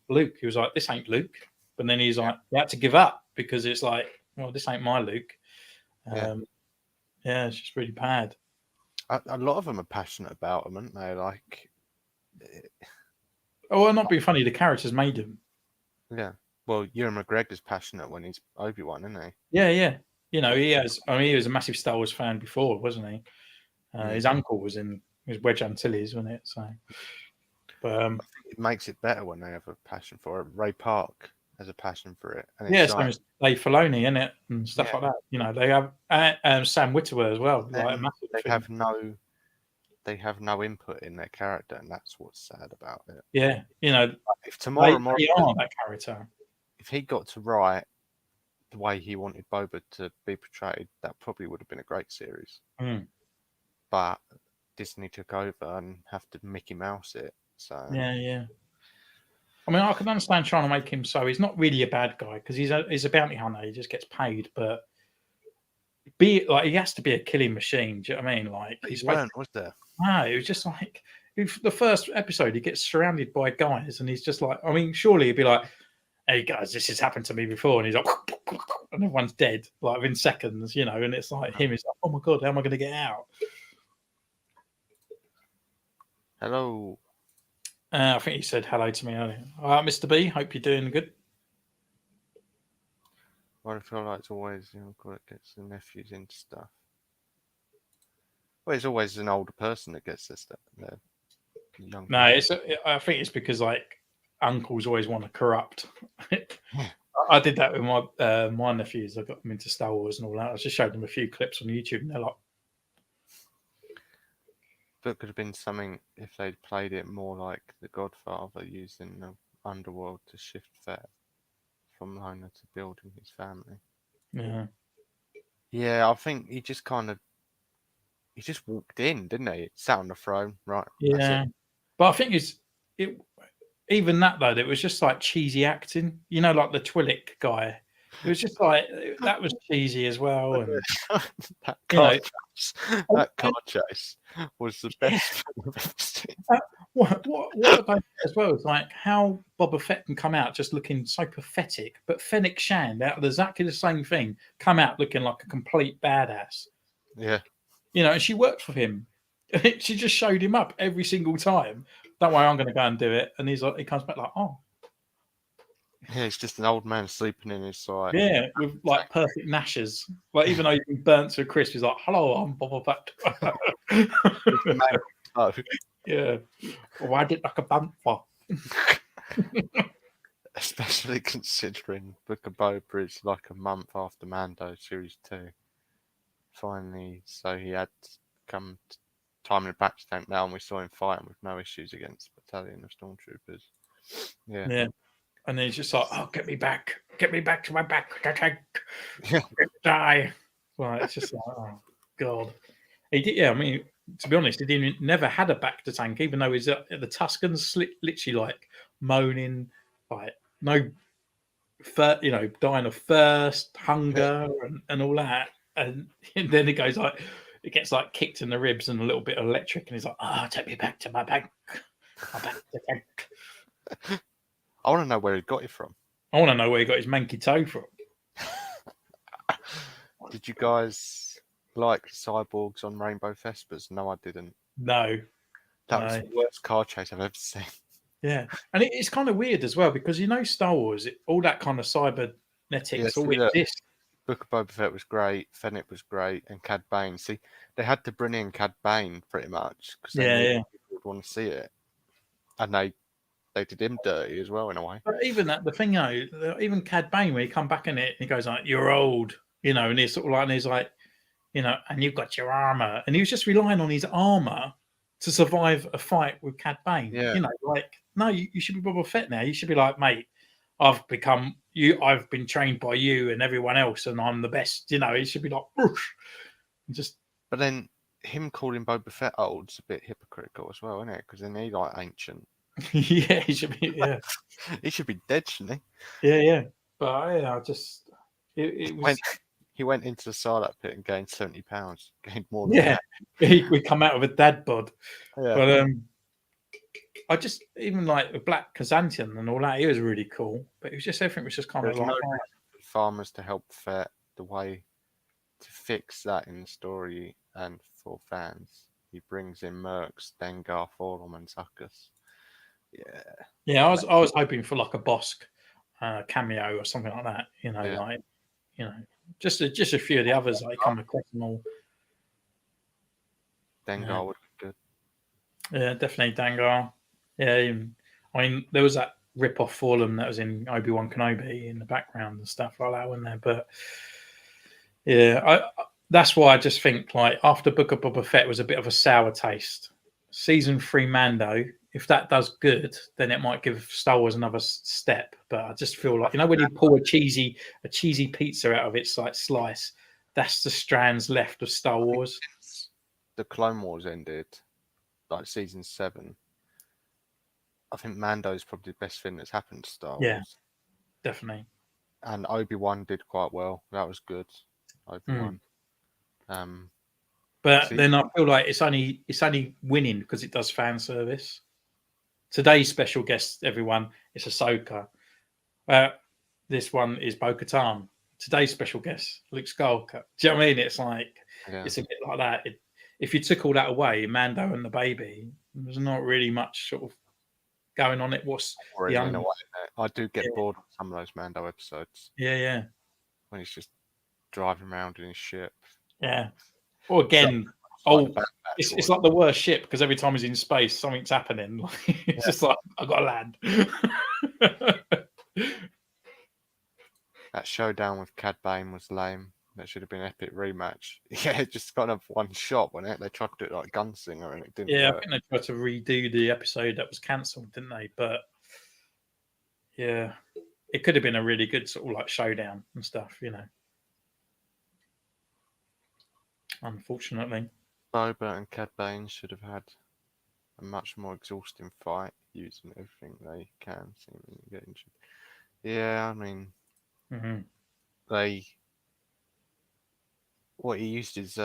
Luke, he was like, "This ain't Luke," but then he's like, he had to give up because it's like, "Well, this ain't my Luke." Yeah, it's just really bad. a lot of them are passionate about them, aren't they? Like, Oh, well, not being funny, the characters made him. yeah. Well, Ewan McGregor's passionate when he's Obi-Wan, isn't he? Yeah. He has. I mean, he was a massive Star Wars fan before, wasn't he? His uncle was in Wedge Antilles, wasn't it? So, but I think it makes it better when they have a passion for it. Ray Park has a passion for it, and yeah, it's so like, it's Dave Filoni in it and stuff like that. They have Sam Witwer as well. Like a massive they thing. have no input in their character, and that's what's sad about it. Yeah, If they Tamora are Morrison, that character. if he got to write the way he wanted Boba to be portrayed, that probably would have been a great series. But Disney took over and have to Mickey Mouse it. So Yeah. I mean, I can understand trying to make him so he's not really a bad guy because he's a bounty hunter. He just gets paid, but he has to be a killing machine. Do you know what I mean? Like but he's he weren't, was there? No, it was just like the first episode. He gets surrounded by guys, and he's just like, I mean, surely he'd be like, "Hey guys, this has happened to me before," and he's like, and everyone's dead like within seconds, and it's like him. It's like, "Oh my god, how am I going to get out?" Hello. I think he said hello to me earlier. All right, Mr. B, hope you're doing good. Well, I feel like it's always, God, it gets the nephews into stuff. Well, it's always an older person that gets this stuff. Young No, I think it's because like uncles always want to corrupt. I did that with my nephews. I got them into Star Wars and all that. I just showed them a few clips on YouTube, and they're like, That could have been something if they'd played it more like The Godfather, using the underworld to shift from loner to building his family. Yeah. Yeah, I think he just walked in, didn't he? Sat on the throne, right? That's Yeah. it. But I think it even that though, it was just like cheesy acting. You know, like the Twillick guy. It was just like that was cheesy as well, and that you car know, chase, and, that car chase was the yeah. best thing I've ever seen. What I don't get as well is like how Boba Fett can come out just looking so pathetic, but Fennec Shand out of exactly the same thing come out looking like a complete badass. Yeah, You know, and she worked for him. She just showed him up every single time. Don't worry, I'm going to go and do it. And he's like, he comes back like, oh, yeah, it's just an old man sleeping in his like. yeah, with like perfect gnashes. Like even though he's been burnt to a crisp, he's like, hello, I'm Boba Fett. Oh, Yeah, why did like a bumper? especially considering Book of Boba is like a month after Mando Series 2. Finally, so he had come time in the batch tank now, and we saw him fighting with no issues against a battalion of stormtroopers. Yeah. Yeah, and then he's just like, oh, get me back to my back, Yeah. die. Well, it's just like, oh god. He did, yeah. I mean, to be honest, he didn't never had a back to tank, even though he's at the Tuscans, literally like moaning, like no, dying of thirst, hunger, and all that, and then it goes like, it gets like kicked in the ribs and a little bit electric, and he's like, oh, take me back to my back to tank. I want to know where he got it from. I want to know where he got his manky toe from. Did you guys like cyborgs on Rainbow Vespers? No, I didn't. No, That was the worst car chase I've ever seen. yeah, and it's kind of weird as well because Star Wars, all that kind of cybernetics all exists. Book of Boba Fett was great, Fennec was great, and Cad Bane. See, they had to bring in Cad Bane pretty much because they knew people would want to see it, and they did him dirty as well in a way. But even that, the thing, even Cad Bane, when he come back in it, he goes like, "You're old," and he's sort of like, and he's like, and you've got your armor, and he was just relying on his armor to survive a fight with Cad Bane. Yeah. Like, no, you should be Boba Fett now. You should be like, mate, I've been trained by you and everyone else, and I'm the best. He should be like, whoosh, just. But then him calling Boba Fett old is a bit hypocritical as well, isn't it? Because then he's like ancient. Yeah, he should be. Yeah, he should be dead, shouldn't he? Yeah. But I just it was. He went into the Sarlacc pit and gained 70 pounds. Gained more than that. We come out of a dad bod. Yeah. But I just even like Black Kazantian and all that. He was really cool, but it was just everything was just kind of like farmers to help Fett. The way to fix that in the story and for fans, he brings in Mercs, Dengar, Forlom, and Zuckus. Yeah. Yeah, I was hoping for like a Bosk cameo or something like that. Just a few of the others I come across them all. Dengar would be good. Yeah, definitely Dengar. Yeah, I mean there was that rip-off Forlom that was in Obi-Wan Kenobi in the background and stuff like that, wasn't there? But yeah, that's why I just think like after Book of Boba Fett was a bit of a sour taste. Season 3 Mando, if that does good, then it might give Star Wars another step. But I just feel like when you pull a cheesy pizza out of its like slice, that's the strands left of Star Wars. Since the Clone Wars ended, like season 7, I think Mando is probably the best thing that's happened to Star Wars. Yeah, definitely. And Obi-Wan did quite well. That was good. Obi-Wan. But then I feel like it's only winning because it does fan service. Today's special guest, everyone, is Ahsoka. This one is Bo-Katan. Today's special guest, Luke Skywalker. Do you know what I mean? It's like it's a bit like that. If you took all that away, Mando and the baby, there's not really much sort of going on. I do get bored of some of those Mando episodes. Yeah. When he's just driving around in his ship. Yeah. Or again, it's like the worst ship because every time he's in space, something's happening. It's just like I've got to land. That showdown with Cad Bane was lame. That should have been an epic rematch. Yeah, just kind of one shot, wasn't it? They tried to do it like Gunslinger and it didn't work. I think they tried to redo the episode that was cancelled, didn't they? But yeah, it could have been a really good sort of like showdown and stuff, you know. Unfortunately, Boba and Cad Bane should have had a much more exhausting fight using everything they can seemingly get injured. Yeah, I mean, he used his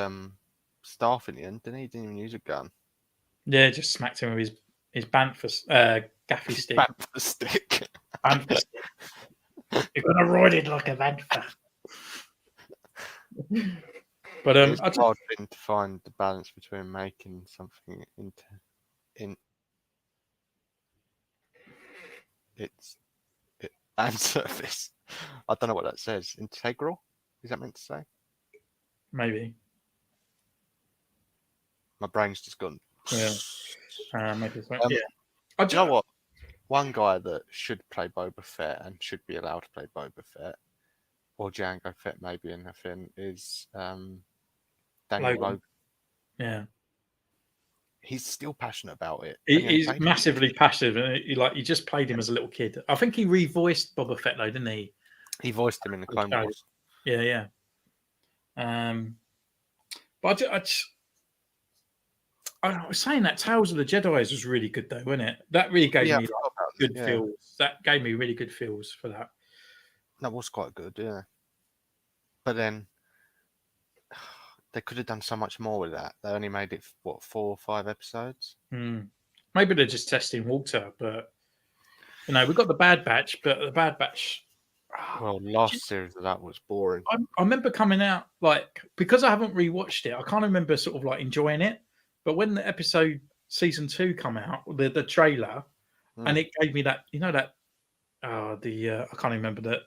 staff in the end, didn't he? He didn't even use a gun. Yeah, just smacked him with his bantha gaffy stick. Bantha stick. Bantha stick. You're gonna ride it like a bantha. But it's a hard thing to find the balance between making something and surface. I don't know what that says. Integral? Is that meant to say? Maybe. My brain's just gone. Yeah. Maybe. Yeah. Do you know what? One guy that should play Boba Fett and should be allowed to play Boba Fett, or Jango Fett maybe in a thing, is Daniel Logan. Yeah. He's still passionate about it. He's massively passionate. He just played him as a little kid. I think he revoiced Boba Fett though, didn't he? He voiced him in the Clone Wars. Yeah. But I was saying that Tales of the Jedi was really good though, wasn't it? That really gave me good feels. That gave me really good feels for that. That was quite good, yeah. But then they could have done so much more with that. They only made it 4 or 5 episodes. Maybe they're just testing water, but you know, we got the Bad Batch, but the Bad Batch. Well, last series of that was boring. I remember coming out because I haven't rewatched it. I can't remember sort of like enjoying it. But when the episode season 2 come out, the trailer, and it gave me that, you know, that I can't remember that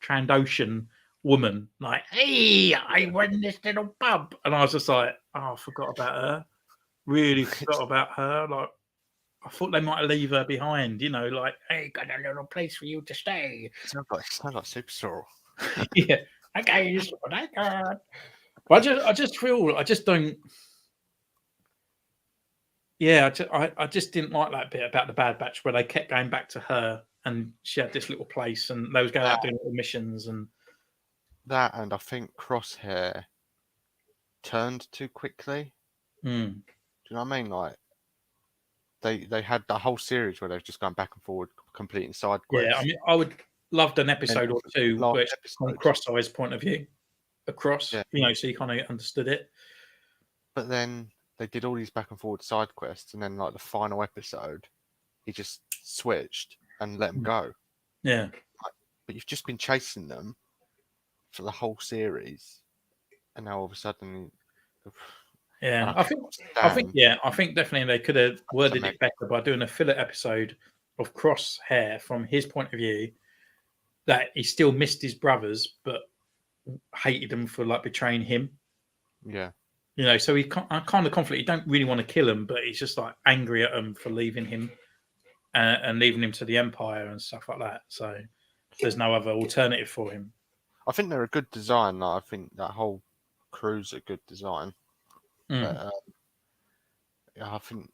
Trandoshan woman, like, hey, I run this little pub, and I was just like, I forgot about her. Really forgot about her. Like, I thought they might leave her behind, you know, like, hey, got a little place for you to stay. It's not like Super Sorrel. Yeah, okay, this is what I got. But I just feel, I just don't. Yeah, I just didn't like that bit about the Bad Batch where they kept going back to her and she had this little place and they was going out doing little missions and that, and I think Crosshair turned too quickly. Do you know what I mean? Like they had the whole series where they were just going back and forward, completing side quests. Yeah, I mean, I would loved an episode or two where it's from Crosshair's point of view across, you know, so you kind of understood it. But then they did all these back and forward side quests, and then like the final episode, he just switched and let them go. Yeah, but you've just been chasing them for the whole series, and now all of a sudden, yeah, I think definitely they could have worded it better by doing a filler episode of Crosshair from his point of view, that he still missed his brothers, but hated them for like betraying him. Yeah. You know, so he kind of conflict. He don't really want to kill him, but he's just like angry at them for leaving him and leaving him to the Empire and stuff like that. So there's no other alternative for him. I think they're a good design. Like, I think that whole crew's a good design. But I think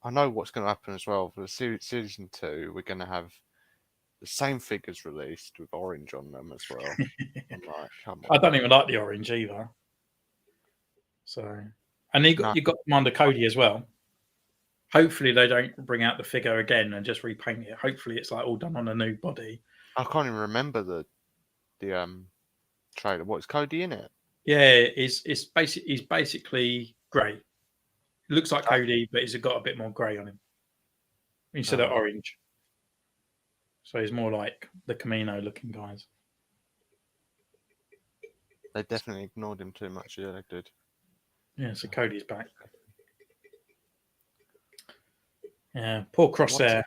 I know what's going to happen as well. For the season 2, we're going to have the same figures released with orange on them as well. I'm like, come on. I don't even like the orange either. So, and you got Commander Cody as well. Hopefully they don't bring out the figure again and just repaint it. Hopefully it's like all done on a new body. I can't even remember the trailer. What's Cody in it? Yeah, he's basically grey. It looks like Cody, but he's got a bit more grey on him instead of orange. So he's more like the Camino looking guys. They definitely ignored him too much. Yeah, they did. Yeah, so Cody's back. Yeah, poor Crosshair.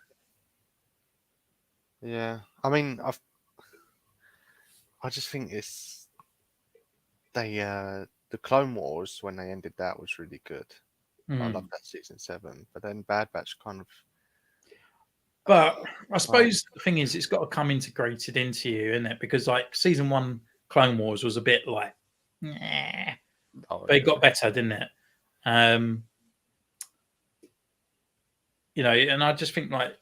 Yeah, I mean, I just think the Clone Wars, when they ended that, was really good. I love that season 7, but then Bad Batch kind of. But I suppose the thing is, it's got to come integrated into you, isn't it? Because like season 1 Clone Wars was a bit like, but it got better, didn't it? you know, and I just think like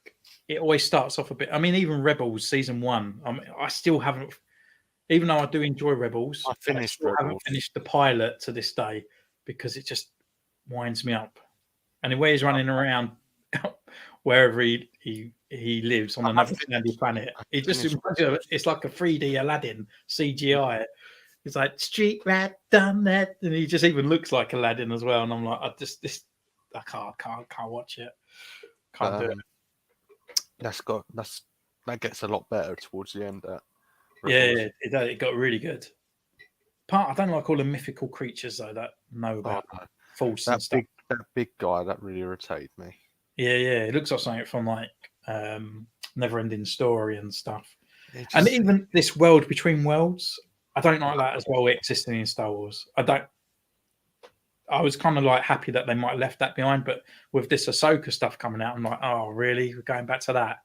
it always starts off a bit. I mean, even Rebels season 1, I still haven't, even though I do enjoy Rebels, I finished still haven't Rebels. finished the pilot to this day because it just winds me up. And the way he's running around wherever he lives on another sandy planet, it just reminds me of, it's like a 3D Aladdin CGI. It's like street rat done that, and he just even looks like Aladdin as well. And I'm like, I can't watch it. Can't do it. That gets a lot better towards the end. Yeah, it got really good. I don't like all the mythical creatures though that know about false and stuff. That big guy that really irritated me. Yeah, it looks like something from like Never-Ending Story and stuff. Just, and even this world between worlds, I don't like that as well. Existing in Star Wars, I was kind of like happy that they might have left that behind, but with this Ahsoka stuff coming out, I'm like, oh, really? We're going back to that?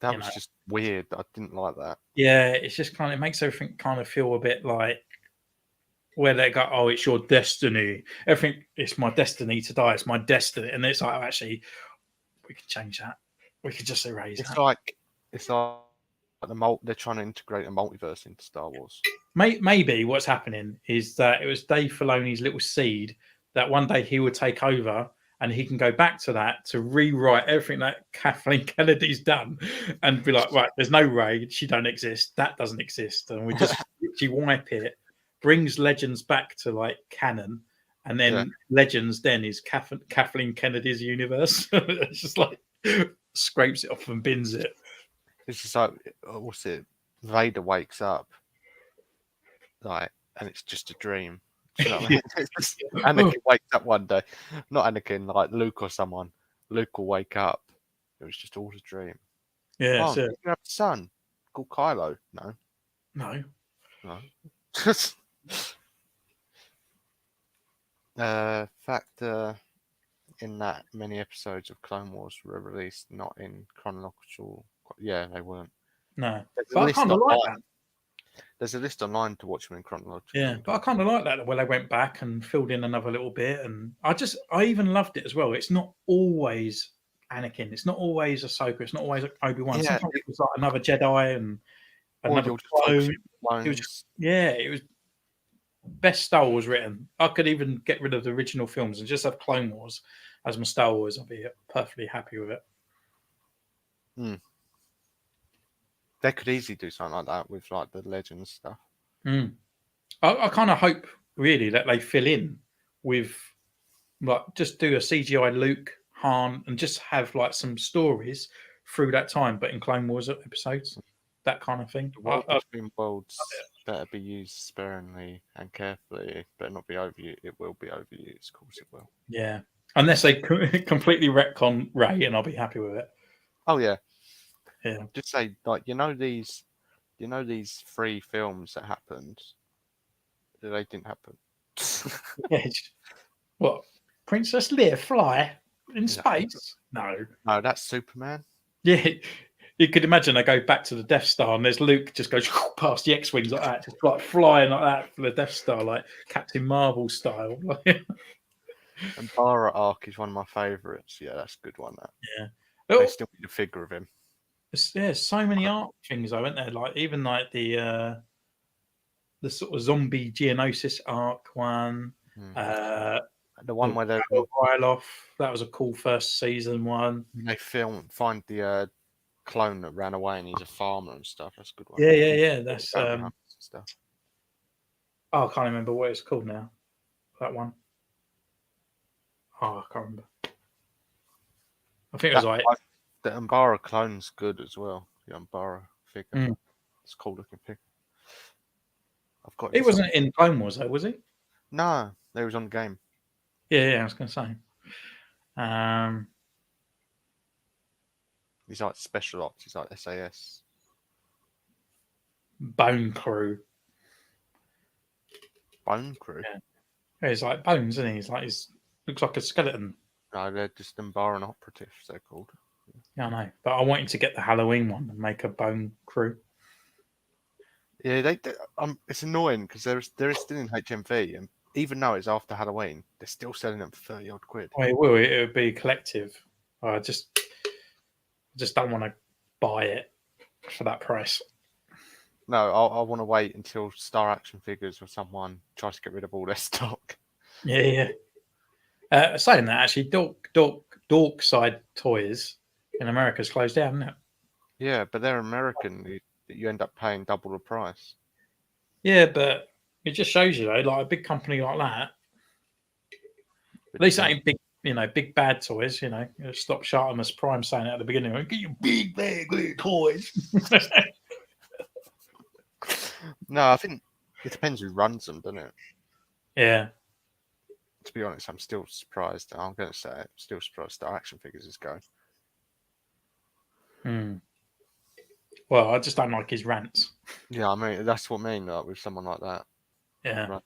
That was just weird. I didn't like that. Yeah, it's just kind of, it makes everything kind of feel a bit like where they go, oh, it's your destiny. Everything, it's my destiny to die. It's my destiny. And it's like, oh, actually, we could change that. We could just erase it's that. It's like they're trying to integrate a multiverse into Star Wars. Maybe what's happening is that it was Dave Filoni's little seed that one day he would take over and he can go back to that to rewrite everything that Kathleen Kennedy's done and be like, right, there's no Rey, she don't exist, that doesn't exist, and we just wipe it, brings Legends back to like canon, and then Legends then is Kathleen Kennedy's universe. It's just like scrapes it off and bins it. It's just like, what's it? Vader wakes up, like, and it's just a dream. Do you know what I mean? Anakin wakes up one day, not Anakin, like Luke or someone. Luke will wake up. It was just all a dream. Yeah, you have a son called Kylo. No. Fact in that many episodes of Clone Wars were released not in chronological. Yeah, they weren't. No, but I kind of like that. There's a list online to watch them in chronological. Yeah, but I kind of like that where they went back and filled in another little bit, and I even loved it as well. It's not always Anakin. It's not always Ahsoka. It's not always Obi-Wan. Yeah. Sometimes it was like another Jedi and another clone. It was best Star Wars written. I could even get rid of the original films and just have Clone Wars as my Star Wars. I'd be perfectly happy with it. They could easily do something like that with like the Legends stuff. I kind of hope really that they fill in with like just do a CGI Luke, Han, and just have like some stories through that time, but in Clone Wars episodes, that kind of thing. The world between worlds better be used sparingly and carefully, better not be overused. It will be overused, of course it will. Yeah, unless they completely retcon Rey, and I'll be happy with it. Oh yeah. Yeah. Just say like these 3 films that happened. They didn't happen. Yeah. What? Princess Leia fly in space? No, that's Superman. Yeah, you could imagine they go back to the Death Star and there's Luke just goes past the X-wings like that, just like flying like that for the Death Star, like Captain Marvel style. And Bara arc is one of my favourites. Yeah, that's a good one. That. Yeah. They still need a figure of him. There's so many art things, though, aren't there? Like even like the sort of zombie Geonosis arc one. The one where they Ryloth, that was a cool first season one. They find the clone that ran away and he's a farmer and stuff. That's a good one. Yeah. That's stuff. Oh, I can't remember what it's called now. That one. Oh, I can't remember. I think it was like the Umbara clone's good as well. The Umbara figure. It's a cool looking figure. I've got. It wasn't in Clone Wars though, was he? No, they was on the game. Yeah, I was going to say. He's like special ops. He's like SAS. Bone Crew. Bone Crew. Yeah, he's like bones, isn't he? Looks like a skeleton. No, they're just Umbaran operatives. They're called. Yeah, I know, but I want him to get the Halloween one and make a Bone Crew. Yeah, they it's annoying because they're still in HMV, and even though it's after Halloween, they're still selling them for 30 odd quid. Well, it will. It would be collective. I just don't want to buy it for that price. No, I want to wait until Star Action Figures or someone tries to get rid of all their stock. Yeah. Saying that, actually, Dork Side Toys in America's closed down, isn't it? Yeah, but they're American. You end up paying double the price. Yeah, but it just shows you, though, like a big company like that, at least it ain't big, big bad toys, Stop Shartimus Prime saying it at the beginning, get your big bad toys. No, I think it depends who runs them, doesn't it? Yeah. To be honest, I'm still surprised. I'm going to say it. Still surprised Star Action Figures is going. Well, I just don't like his rants. Yeah, I mean, that's what I mean, like, with someone like that. Yeah. Right.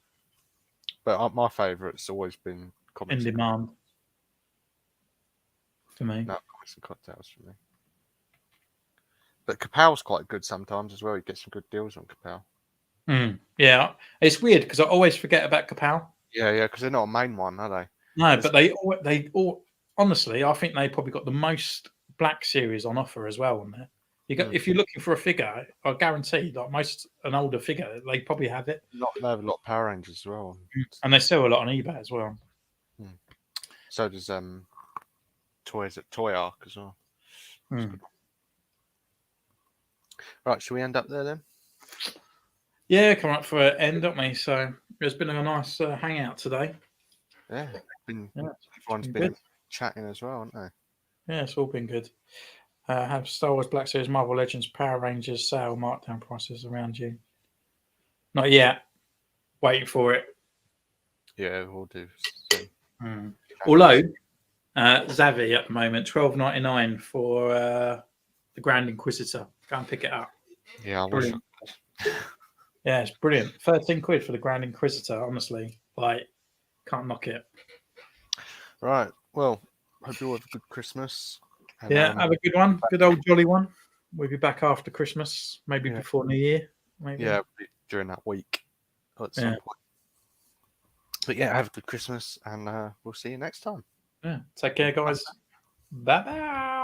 But my favourite's always been Comics In demand. For me. No, Comics and Cocktails for me. But Capal's quite good sometimes as well. You get some good deals on Capal. Yeah. It's weird because I always forget about Capal. Yeah, because they're not a main one, are they? No, but they all honestly, I think they probably got the most Black series on offer as well on there. If you're looking for a figure, I guarantee like an older figure, they probably have it. They have a lot of Power Rangers as well. And they sell a lot on eBay as well. So does Toys at Toy Arc as well. Right, should we end up there then? Yeah, come up for an end, don't we? So it's been a nice hangout today. Yeah, everyone's been good. Chatting as well, haven't they? Yeah, it's all been good. Have Star Wars Black Series, Marvel Legends, Power Rangers sale markdown prices around June. Not yet. Waiting for it. Yeah, we'll do. Although Zavi at the moment, $12.99 for the Grand Inquisitor. Go and pick it up. Yeah, I wish. Yeah, it's brilliant. 13 quid for the Grand Inquisitor. Honestly, like, can't knock it. Right. Well, hope you all have a good Christmas. And, have a good one. Good old jolly one. We'll be back after Christmas, maybe before New Year. Maybe. Yeah, during that week at some point. But yeah, have a good Christmas, and we'll see you next time. Yeah. Take care, guys. Bye-bye.